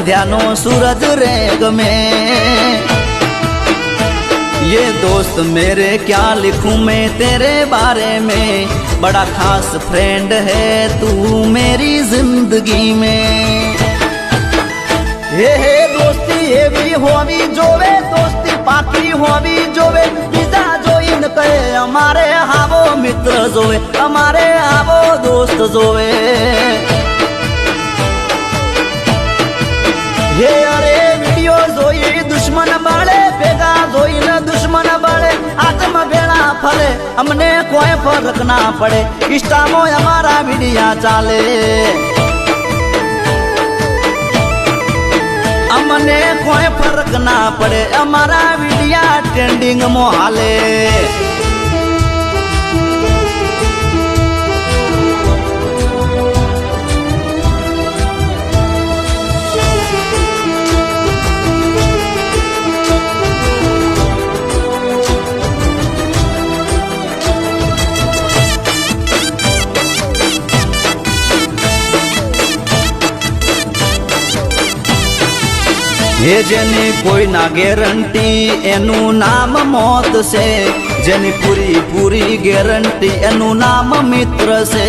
संध्या no सूरज रेग में। ये दोस्त मेरे क्या लिखूं मैं तेरे बारे में, बड़ा खास फ्रेंड है तू मेरी जिंदगी में। हे दोस्ती ये भी होवी जोवे, दोस्ती पाकी होवी जोवे, बीजा जोइन कहे हमारे हावो मित्र जोवे, हमारे हावो दोस्त जोवे। ये अरे वीडियो जोई दुश्मन बाळे, भेगा जोई न दुश्मन बाळे, आत्म भेड़ा फले हमने कोई फर्क ना पड़े, इंस्टा में हमारा वीडियो चाले, हमने कोई फर्क ना पड़े, हमारा वीडियो ट्रेंडिंग में हाले। ये जेनी कोई ना गेरंटी एनु नाम मौत से, जेनी पूरी पूरी गेरंटी एनु नाम मित्र से।